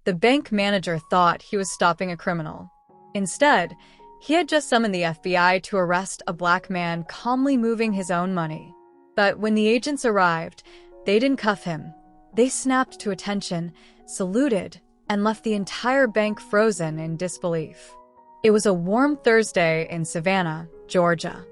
The bank manager thought he was stopping a criminal. Instead, he had just summoned the FBI to arrest a black man calmly moving his own money. But when the agents arrived, they didn't cuff him. They snapped to attention, saluted, and left the entire bank frozen in disbelief. It was a warm Thursday in Savannah, Georgia.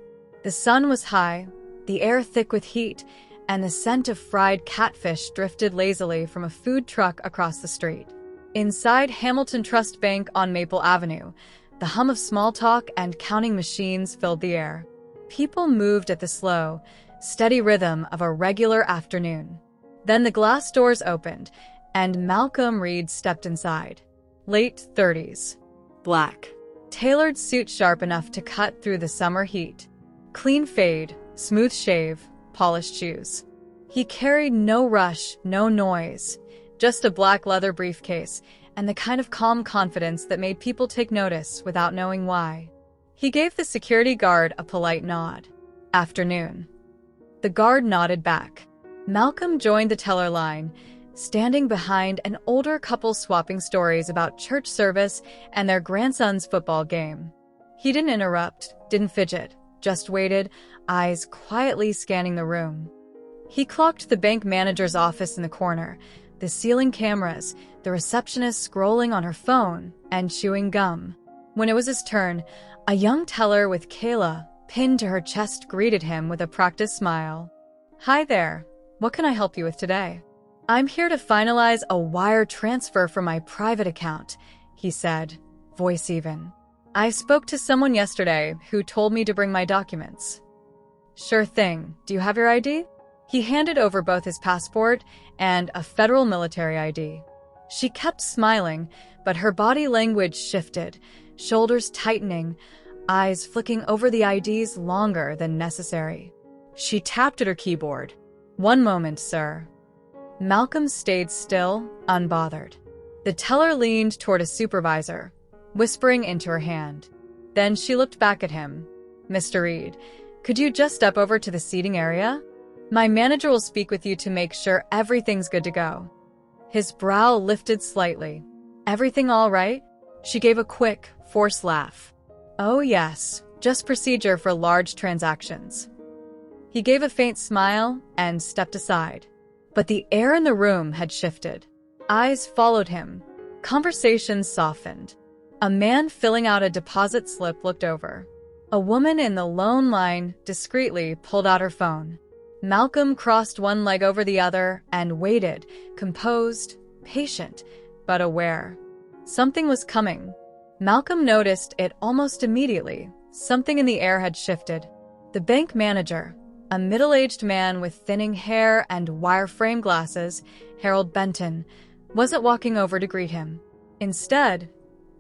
The sun was high, the air thick with heat, and the scent of fried catfish drifted lazily from a food truck across the street. Inside Hamilton Trust Bank on Maple Avenue, the hum of small talk and counting machines filled the air. People moved at the slow, steady rhythm of a regular afternoon. Then the glass doors opened, and Malcolm Reed stepped inside. Late 30s. Black. Tailored suit sharp enough to cut through the summer heat. Clean fade, smooth shave, polished shoes. He carried no rush, no noise, just a black leather briefcase and the kind of calm confidence that made people take notice without knowing why. He gave the security guard a polite nod. Afternoon. The guard nodded back. Malcolm joined the teller line, standing behind an older couple swapping stories about church service and their grandson's football game. He didn't interrupt, didn't fidget, just waited, eyes quietly scanning the room. He clocked the bank manager's office in the corner, the ceiling cameras, the receptionist scrolling on her phone and chewing gum. When it was his turn, a young teller with Kayla pinned to her chest greeted him with a practiced smile. "Hi there. What can I help you with today?" "I'm here to finalize a wire transfer from my private account," he said, voice even. "I spoke to someone yesterday who told me to bring my documents." "Sure thing. Do you have your ID?" He handed over both his passport and a federal military ID. She kept smiling, but her body language shifted, shoulders tightening, eyes flicking over the IDs longer than necessary. She tapped at her keyboard. "One moment, sir." Malcolm stayed still, unbothered. The teller leaned toward a supervisor, whispering into her hand. Then she looked back at him. "Mr. Reed, could you just step over to the seating area? My manager will speak with you to make sure everything's good to go." His brow lifted slightly. "Everything all right?" She gave a quick, forced laugh. "Oh yes, just procedure for large transactions." He gave a faint smile and stepped aside. But the air in the room had shifted. Eyes followed him. Conversations softened. A man filling out a deposit slip looked over. A woman in the loan line discreetly pulled out her phone. Malcolm crossed one leg over the other and waited, composed, patient, but aware. Something was coming. Malcolm noticed it almost immediately. Something in the air had shifted. The bank manager, a middle-aged man with thinning hair and wire-frame glasses, Harold Benton, wasn't walking over to greet him. Instead,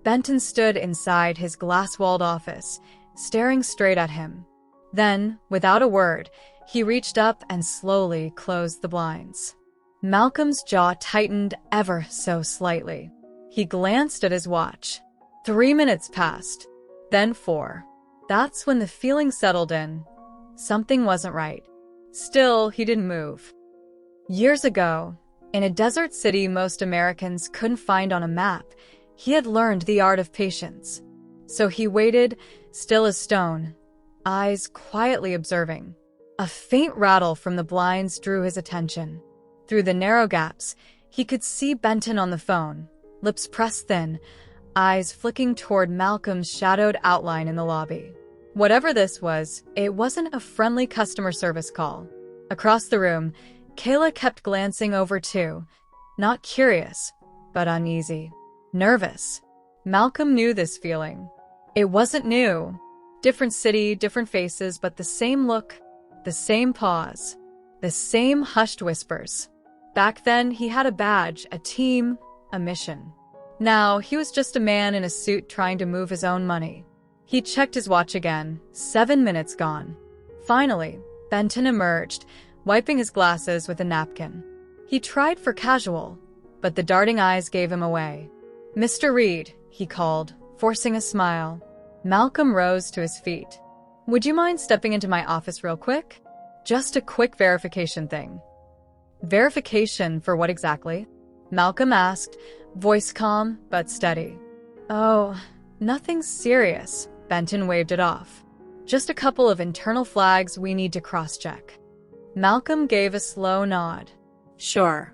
Benton stood inside his glass-walled office, staring straight at him. Then, without a word, he reached up and slowly closed the blinds. Malcolm's jaw tightened ever so slightly. He glanced at his watch. 3 minutes passed, then 4. That's when the feeling settled in. Something wasn't right. Still, he didn't move. Years ago, in a desert city most Americans couldn't find on a map, he had learned the art of patience. So he waited, still as stone, eyes quietly observing. A faint rattle from the blinds drew his attention. Through the narrow gaps, he could see Benton on the phone, lips pressed thin, eyes flicking toward Malcolm's shadowed outline in the lobby. Whatever this was, it wasn't a friendly customer service call. Across the room, Kayla kept glancing over too, not curious, but uneasy. Nervous. Malcolm knew this feeling. It wasn't new. Different city, different faces, but the same look, the same pause, the same hushed whispers. Back then, he had a badge, a team, a mission. Now, he was just a man in a suit trying to move his own money. He checked his watch again. 7 minutes gone. Finally, Benton emerged, wiping his glasses with a napkin. He tried for casual, but the darting eyes gave him away. "Mr. Reed," he called, forcing a smile. Malcolm rose to his feet. "Would you mind stepping into my office real quick? Just a quick verification thing." "Verification for what exactly?" Malcolm asked, voice calm but steady. "Oh, nothing serious." Benton waved it off. "Just a couple of internal flags we need to cross-check." Malcolm gave a slow nod. "Sure."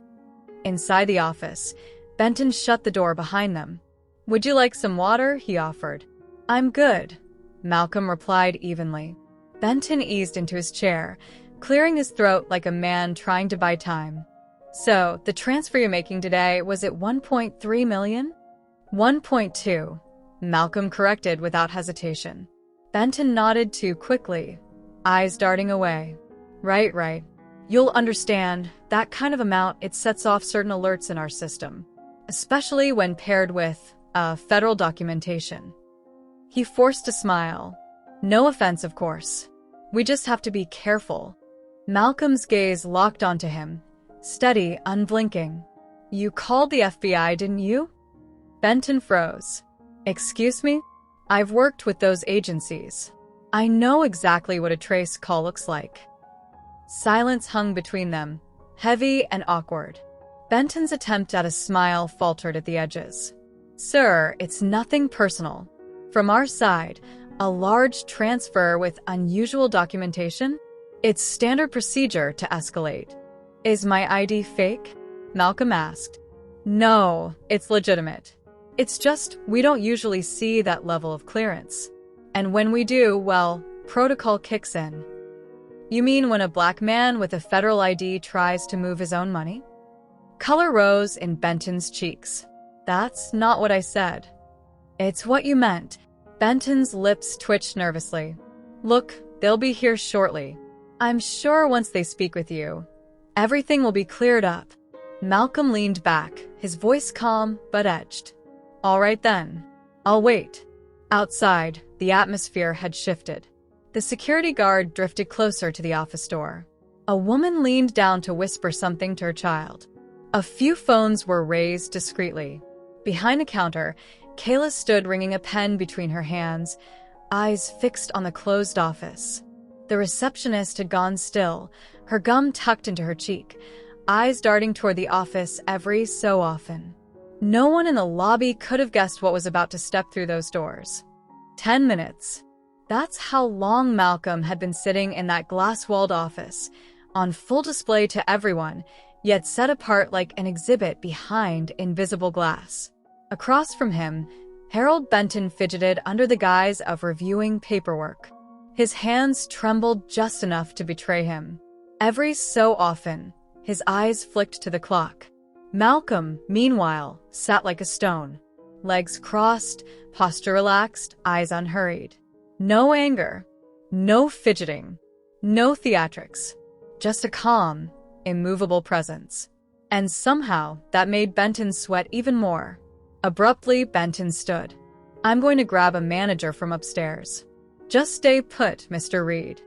Inside the office, Benton shut the door behind them. "Would you like some water?" he offered. "I'm good," Malcolm replied evenly. Benton eased into his chair, clearing his throat like a man trying to buy time. "So, the transfer you're making today, was it 1.3 million? 1.2, Malcolm corrected without hesitation. Benton nodded too quickly, eyes darting away. Right. You'll understand, that kind of amount, it sets off certain alerts in our system, especially when paired with federal documentation." He forced a smile. "No offense, of course. We just have to be careful." Malcolm's gaze locked onto him, steady, unblinking. "You called the FBI, didn't you?" Benton froze. "Excuse me? I've worked with those agencies. I know exactly what a trace call looks like." Silence hung between them, heavy and awkward. Benton's attempt at a smile faltered at the edges. "Sir, it's nothing personal. From our side, a large transfer with unusual documentation? It's standard procedure to escalate." "Is my ID fake?" Malcolm asked. "No, it's legitimate. It's just we don't usually see that level of clearance. And when we do, well, protocol kicks in." "You mean when a black man with a federal ID tries to move his own money?" Color rose in Benton's cheeks. "That's not what I said." "It's what you meant." Benton's lips twitched nervously. "Look, they'll be here shortly. I'm sure once they speak with you, everything will be cleared up." Malcolm leaned back, his voice calm but edged. "All right then. I'll wait." Outside, the atmosphere had shifted. The security guard drifted closer to the office door. A woman leaned down to whisper something to her child. A few phones were raised discreetly. Behind the counter, Kayla stood ringing a pen between her hands, eyes fixed on the closed office. The receptionist had gone still, her gum tucked into her cheek, eyes darting toward the office every so often. No one in the lobby could have guessed what was about to step through those doors. 10 minutes. That's how long Malcolm had been sitting in that glass-walled office, on full display to everyone, yet set apart like an exhibit behind invisible glass. Across from him, Harold Benton fidgeted under the guise of reviewing paperwork. His hands trembled just enough to betray him. Every so often, his eyes flicked to the clock. Malcolm, meanwhile, sat like a stone. Legs crossed, posture relaxed, eyes unhurried. No anger, no fidgeting, no theatrics. Just a calm, immovable presence. And somehow, that made Benton sweat even more. Abruptly, Benton stood. "I'm going to grab a manager from upstairs." "Just stay put, Mr. Reed."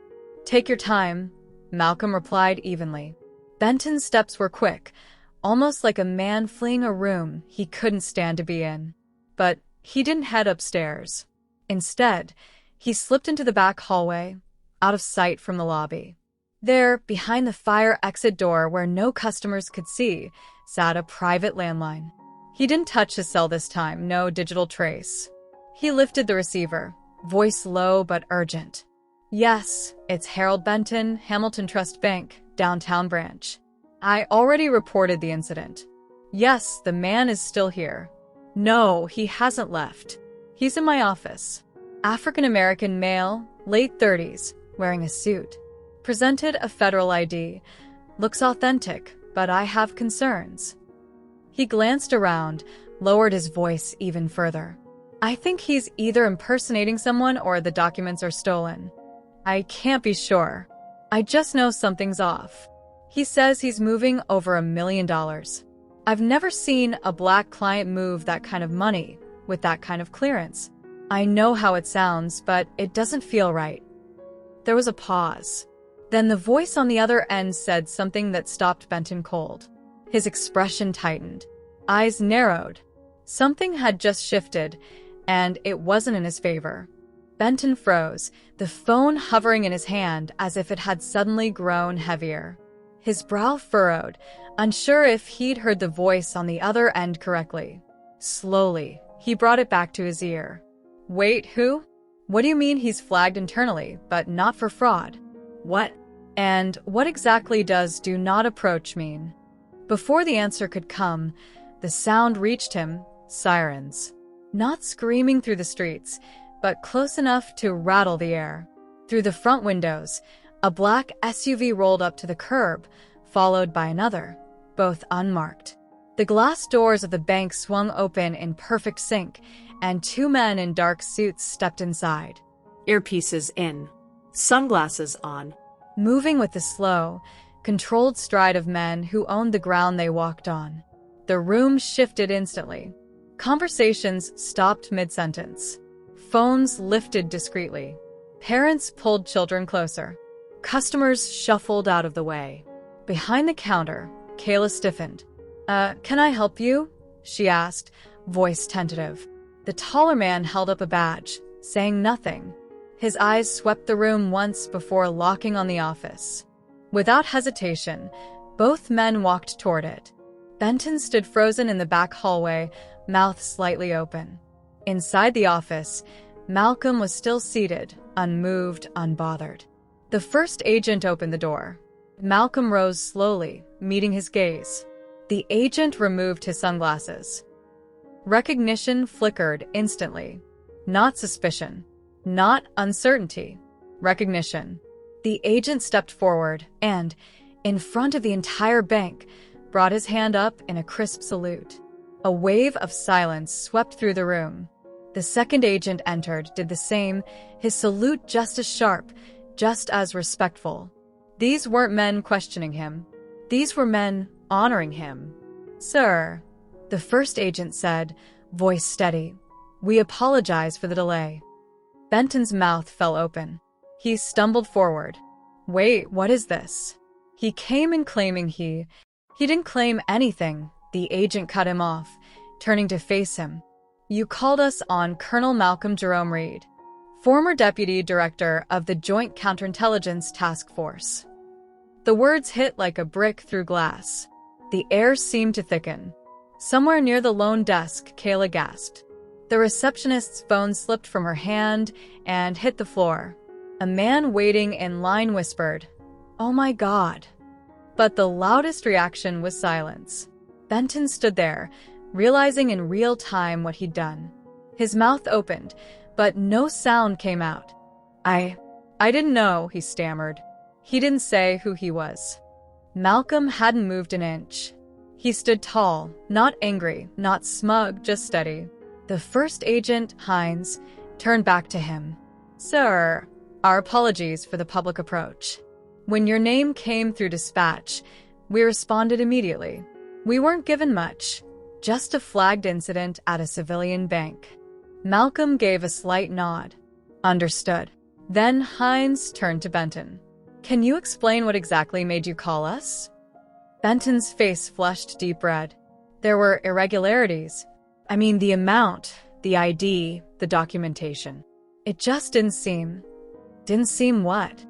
"Take your time," Malcolm replied evenly. Benton's steps were quick, almost like a man fleeing a room he couldn't stand to be in. But he didn't head upstairs. Instead, he slipped into the back hallway, out of sight from the lobby. There, behind the fire exit door where no customers could see, sat a private landline. He didn't touch his cell this time, no digital trace. He lifted the receiver, voice low but urgent. "Yes, it's Harold Benton, Hamilton Trust Bank, downtown branch. I already reported the incident. Yes, the man is still here. No, he hasn't left. He's in my office. African-American male, late 30s, wearing a suit. Presented a federal ID. Looks authentic, but I have concerns." He glanced around, lowered his voice even further. "I think he's either impersonating someone or the documents are stolen. I can't be sure. I just know something's off. He says he's moving over $1 million. I've never seen a black client move that kind of money with that kind of clearance. I know how it sounds, but it doesn't feel right." There was a pause. Then the voice on the other end said something that stopped Benton cold. His expression tightened. Eyes narrowed. Something had just shifted, and it wasn't in his favor. Benton froze, the phone hovering in his hand as if it had suddenly grown heavier. His brow furrowed, unsure if he'd heard the voice on the other end correctly. Slowly, he brought it back to his ear. Wait, who? What do you mean he's flagged internally, but not for fraud? What? And what exactly does "do not approach" mean? Before the answer could come, the sound reached him: sirens. Not screaming through the streets, but close enough to rattle the air. Through the front windows, a black SUV rolled up to the curb, followed by another, both unmarked. The glass doors of the bank swung open in perfect sync, and two men in dark suits stepped inside. Earpieces in. Sunglasses on. Moving with the slow, controlled stride of men who owned the ground they walked on. The room shifted instantly. Conversations stopped mid-sentence. Phones lifted discreetly. Parents pulled children closer. Customers shuffled out of the way. Behind the counter, Kayla stiffened. Can I help you?" she asked, voice tentative. The taller man held up a badge, saying nothing. His eyes swept the room once before locking on the office. Without hesitation, both men walked toward it. Benton stood frozen in the back hallway, mouth slightly open. Inside the office, Malcolm was still seated, unmoved, unbothered. The first agent opened the door. Malcolm rose slowly, meeting his gaze. The agent removed his sunglasses. Recognition flickered instantly. Not suspicion. Not uncertainty. Recognition. The agent stepped forward and, in front of the entire bank, brought his hand up in a crisp salute. A wave of silence swept through the room. The second agent entered, did the same, his salute just as sharp, just as respectful. These weren't men questioning him. These were men honoring him. "Sir," the first agent said, voice steady, "we apologize for the delay." Benton's mouth fell open. He stumbled forward. "Wait, what is this?" He came in claiming he didn't claim anything. The agent cut him off, turning to face him. "You called us on Colonel Malcolm Jerome Reed, former Deputy Director of the Joint Counterintelligence Task Force." The words hit like a brick through glass. The air seemed to thicken. Somewhere near the lone desk, Kayla gasped. The receptionist's phone slipped from her hand and hit the floor. A man waiting in line whispered, "Oh my God." But the loudest reaction was silence. Benton stood there, realizing in real time what he'd done. His mouth opened, but no sound came out. I didn't know," he stammered. He didn't say who he was. Malcolm hadn't moved an inch. He stood tall, not angry, not smug, just steady. The first agent, Hines, turned back to him. "Sir, our apologies for the public approach. When your name came through dispatch, we responded immediately. We weren't given much, just a flagged incident at a civilian bank." Malcolm gave a slight nod. "Understood." Then Hines turned to Benton. "Can you explain what exactly made you call us?" Benton's face flushed deep red. There were irregularities. I mean, the amount, the ID, the documentation. It just didn't seem. Didn't seem what?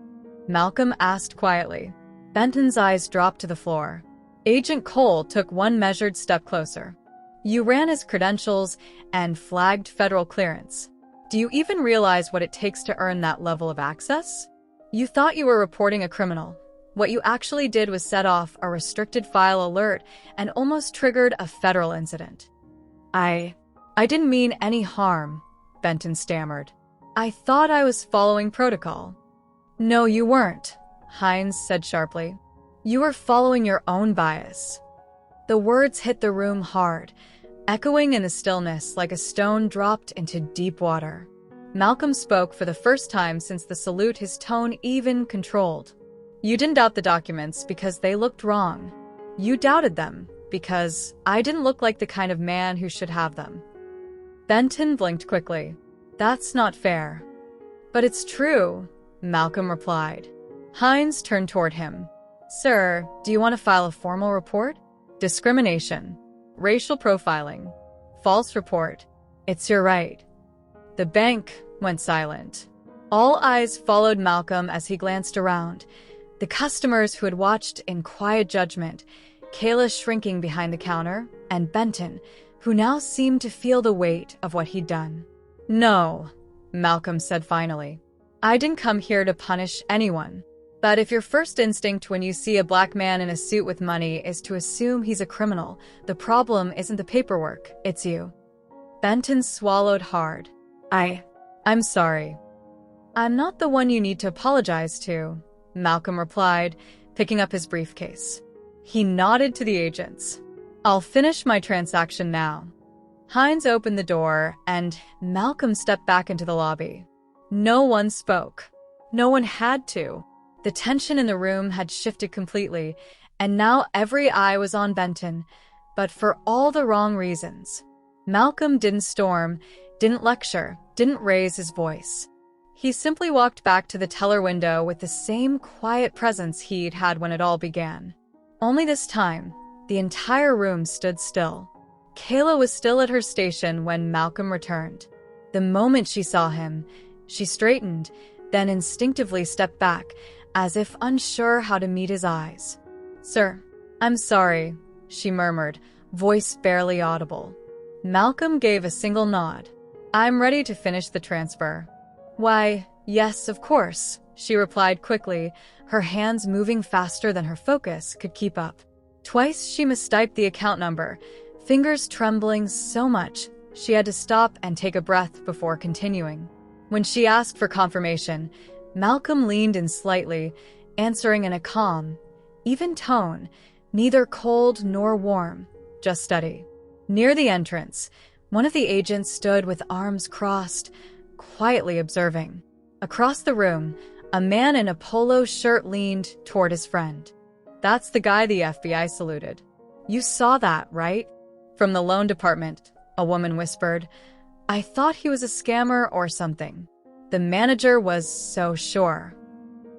Malcolm asked quietly. Benton's eyes dropped to the floor. Agent Cole took one measured step closer. "You ran his credentials and flagged federal clearance. Do you even realize what it takes to earn that level of access? You thought you were reporting a criminal. What you actually did was set off a restricted file alert and almost triggered a federal incident." I didn't mean any harm," Benton stammered. "I thought I was following protocol." "No, you weren't," Hines said sharply. "You were following your own bias." The words hit the room hard, echoing in the stillness like a stone dropped into deep water. Malcolm spoke for the first time since the salute, his tone even controlled. "You didn't doubt the documents because they looked wrong. You doubted them because I didn't look like the kind of man who should have them." Benton blinked quickly. "That's not fair." "But it's true," Malcolm replied. Hines turned toward him. "Sir, do you want to file a formal report? Discrimination, racial profiling, false report. It's your right." The bank went silent. All eyes followed Malcolm as he glanced around. The customers who had watched in quiet judgment, Kayla shrinking behind the counter, and Benton, who now seemed to feel the weight of what he'd done. "No," Malcolm said finally. "I didn't come here to punish anyone. But if your first instinct when you see a black man in a suit with money is to assume he's a criminal, the problem isn't the paperwork, it's you." Benton swallowed hard. I'm sorry. "I'm not the one you need to apologize to," Malcolm replied, picking up his briefcase. He nodded to the agents. "I'll finish my transaction now." Hines opened the door, and Malcolm stepped back into the lobby. No one spoke. No one had to. The tension in the room had shifted completely, and now every eye was on Benton, but for all the wrong reasons. Malcolm didn't storm, didn't lecture, didn't raise his voice. He simply walked back to the teller window with the same quiet presence he'd had when it all began. Only this time, the entire room stood still. Kayla was still at her station when Malcolm returned. The moment she saw him, she straightened, then instinctively stepped back, as if unsure how to meet his eyes. "Sir, I'm sorry," she murmured, voice barely audible. Malcolm gave a single nod. "I'm ready to finish the transfer." "Why, yes, of course," she replied quickly, her hands moving faster than her focus could keep up. Twice she mistyped the account number, fingers trembling so much she had to stop and take a breath before continuing. When she asked for confirmation, Malcolm leaned in slightly, answering in a calm, even tone, neither cold nor warm, just steady. Near the entrance, one of the agents stood with arms crossed, quietly observing. Across the room, a man in a polo shirt leaned toward his friend. "That's the guy the FBI saluted. You saw that, right?" "From the loan department," a woman whispered. "I thought he was a scammer or something." The manager was so sure.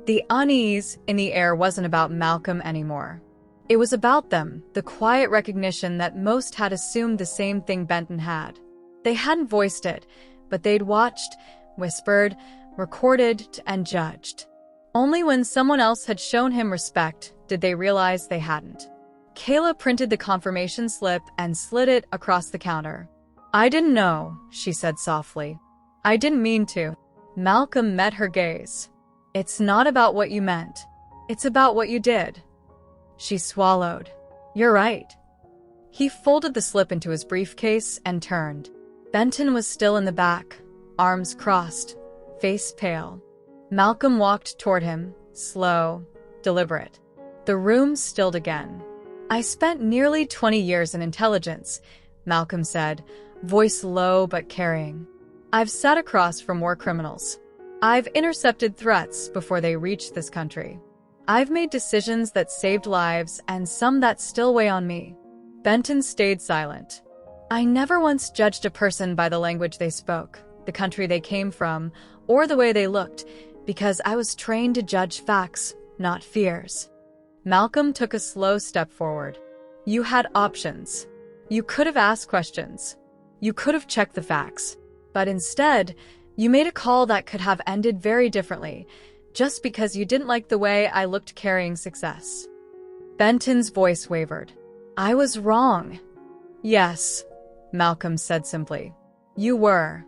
The unease in the air wasn't about Malcolm anymore. It was about them, the quiet recognition that most had assumed the same thing Benton had. They hadn't voiced it, but they'd watched, whispered, recorded, and judged. Only when someone else had shown him respect did they realize they hadn't. Kayla printed the confirmation slip and slid it across the counter. "I didn't know," she said softly. "I didn't mean to." Malcolm met her gaze. "It's not about what you meant. It's about what you did." She swallowed. "You're right." He folded the slip into his briefcase and turned. Benton was still in the back, arms crossed, face pale. Malcolm walked toward him, slow, deliberate. The room stilled again. "I spent nearly 20 years in intelligence," Malcolm said, voice low but carrying. "I've sat across from war criminals. I've intercepted threats before they reached this country. I've made decisions that saved lives and some that still weigh on me." Benton stayed silent. "I never once judged a person by the language they spoke, the country they came from, or the way they looked, because I was trained to judge facts, not fears." Malcolm took a slow step forward. "You had options. You could have asked questions. You could have checked the facts. But instead, you made a call that could have ended very differently, just because you didn't like the way I looked carrying success." Benton's voice wavered. "I was wrong." "Yes," Malcolm said simply. "You were."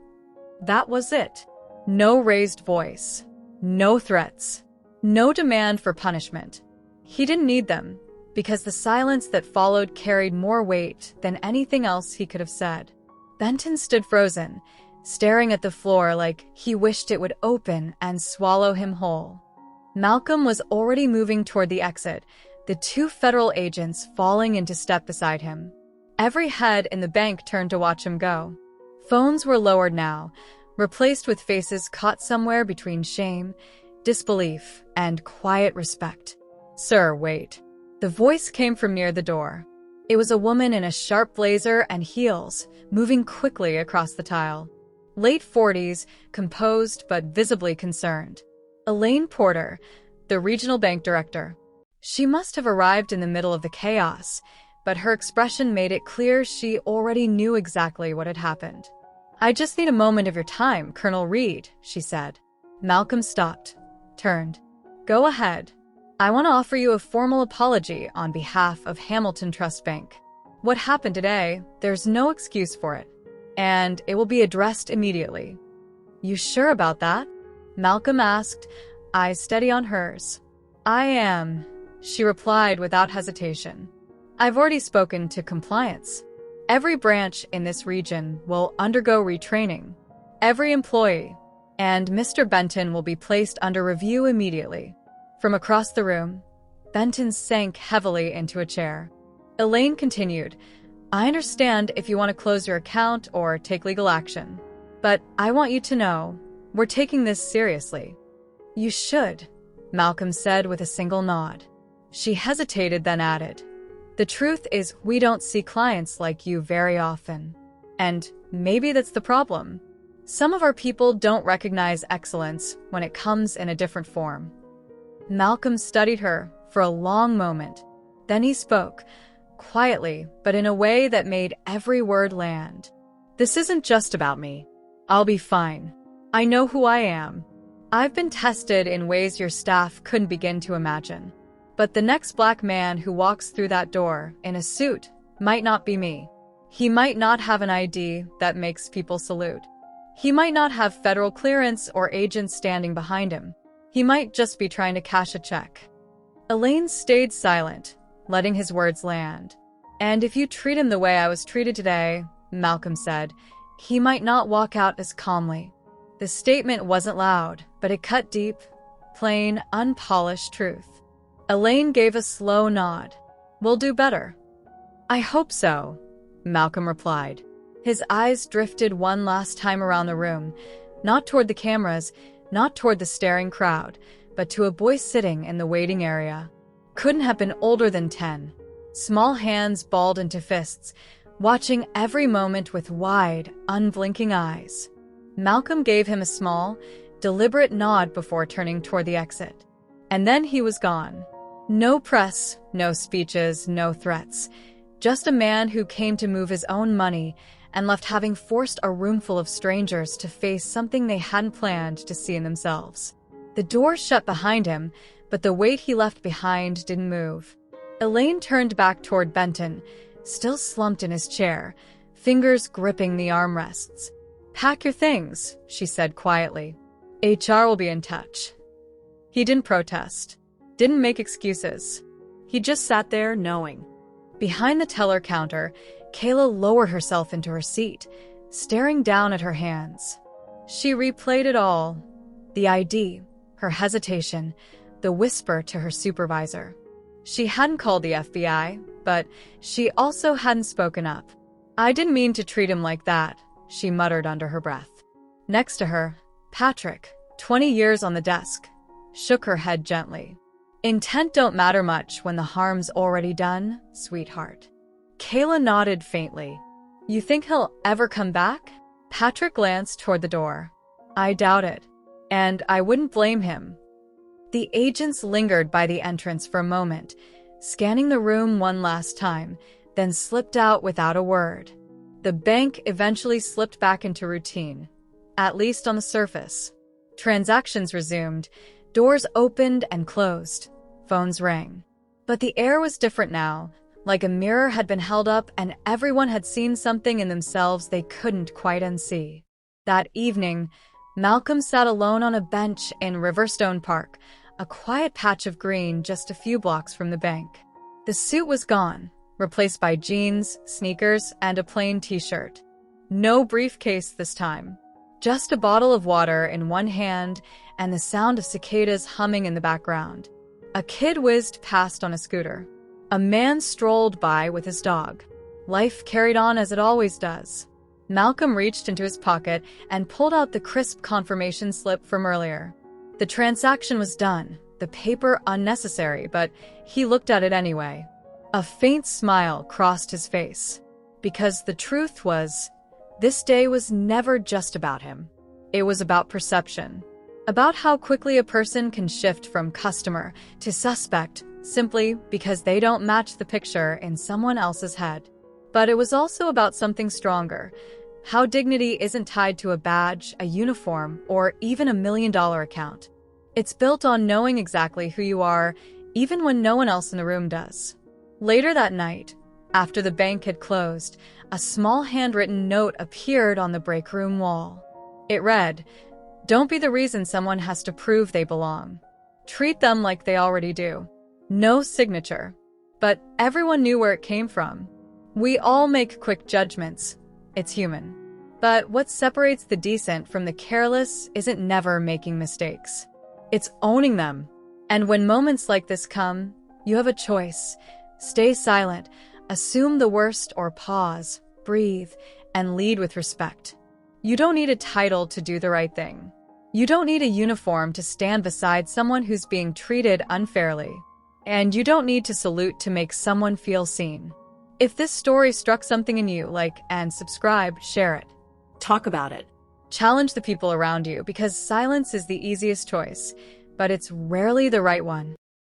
That was it. No raised voice. No threats. No demand for punishment. He didn't need them, because the silence that followed carried more weight than anything else he could have said. Benton stood frozen, staring at the floor like he wished it would open and swallow him whole. Malcolm was already moving toward the exit, the two federal agents falling into step beside him. Every head in the bank turned to watch him go. Phones were lowered now, replaced with faces caught somewhere between shame, disbelief, and quiet respect. "Sir, wait." The voice came from near the door. It was a woman in a sharp blazer and heels, moving quickly across the tile. Late 40s, composed but visibly concerned. Elaine Porter, the regional bank director. She must have arrived in the middle of the chaos, but her expression made it clear she already knew exactly what had happened. "I just need a moment of your time, Colonel Reed," she said. Malcolm stopped, turned. "Go ahead. I want to offer you a formal apology on behalf of Hamilton Trust Bank." What happened today, there's no excuse for it, and it will be addressed immediately. You sure about that? Malcolm asked, eyes steady on hers. I am, she replied without hesitation. I've already spoken to compliance. Every branch in this region will undergo retraining. Every employee, and Mr. Benton will be placed under review immediately. From across the room, Benton sank heavily into a chair. Elaine continued, I understand if you want to close your account or take legal action, but I want you to know, we're taking this seriously. You should, Malcolm said with a single nod. She hesitated, then added, the truth is we don't see clients like you very often. And maybe that's the problem. Some of our people don't recognize excellence when it comes in a different form. Malcolm studied her for a long moment. Then he spoke, quietly, but in a way that made every word land. This isn't just about me. I'll be fine. I know who I am. I've been tested in ways your staff couldn't begin to imagine. But the next black man who walks through that door in a suit might not be me. He might not have an ID that makes people salute. He might not have federal clearance or agents standing behind him. He might just be trying to cash a check. Elaine stayed silent, letting his words land. And if you treat him the way I was treated today, Malcolm said, he might not walk out as calmly. The statement wasn't loud, but it cut deep, plain, unpolished truth. Elaine gave a slow nod. We'll do better. I hope so, Malcolm replied. His eyes drifted one last time around the room, not toward the cameras, not toward the staring crowd, but to a boy sitting in the waiting area. Couldn't have been older than 10. Small hands balled into fists, watching every moment with wide, unblinking eyes. Malcolm gave him a small, deliberate nod before turning toward the exit. And then he was gone. No press, no speeches, no threats. Just a man who came to move his own money and left having forced a roomful of strangers to face something they hadn't planned to see in themselves. The door shut behind him, but the weight he left behind didn't move. Elaine turned back toward Benton, still slumped in his chair, fingers gripping the armrests. Pack your things, she said quietly. HR will be in touch. He didn't protest, didn't make excuses. He just sat there knowing. Behind the teller counter, Kayla lowered herself into her seat, staring down at her hands. She replayed it all. The ID, her hesitation, the whisper to her supervisor. She hadn't called the FBI, but she also hadn't spoken up. I didn't mean to treat him like that, she muttered under her breath. Next to her, Patrick, 20 years on the desk, shook her head gently. Intent don't matter much when the harm's already done, sweetheart. Kayla nodded faintly. You think he'll ever come back? Patrick glanced toward the door. I doubt it. And I wouldn't blame him. The agents lingered by the entrance for a moment, scanning the room one last time, then slipped out without a word. The bank eventually slipped back into routine, at least on the surface. Transactions resumed, doors opened and closed, phones rang. But the air was different now, like a mirror had been held up and everyone had seen something in themselves they couldn't quite unsee. That evening, Malcolm sat alone on a bench in Riverstone Park, a quiet patch of green just a few blocks from the bank. The suit was gone, replaced by jeans, sneakers, and a plain t-shirt. No briefcase this time. Just a bottle of water in one hand and the sound of cicadas humming in the background. A kid whizzed past on a scooter. A man strolled by with his dog. Life carried on as it always does. Malcolm reached into his pocket and pulled out the crisp confirmation slip from earlier. The transaction was done, the paper unnecessary, but he looked at it anyway. A faint smile crossed his face. Because the truth was, this day was never just about him. It was about perception. About how quickly a person can shift from customer to suspect simply because they don't match the picture in someone else's head. But it was also about something stronger. How dignity isn't tied to a badge, a uniform, or even $1 million account. It's built on knowing exactly who you are, even when no one else in the room does. Later that night, After the bank had closed, a small handwritten note appeared on the break room wall. It read, "Don't be the reason someone has to prove they belong. Treat them like they already do." No signature, but everyone knew where it came from. We all make quick judgments. It's human. But what separates the decent from the careless isn't never making mistakes. It's owning them. And when moments like this come, you have a choice. Stay silent, assume the worst, or pause, breathe, and lead with respect. You don't need a title to do the right thing. You don't need a uniform to stand beside someone who's being treated unfairly. And you don't need to salute to make someone feel seen. If this story struck something in you, like and subscribe, share it. Talk about it. Challenge the people around you, because silence is the easiest choice, but it's rarely the right one.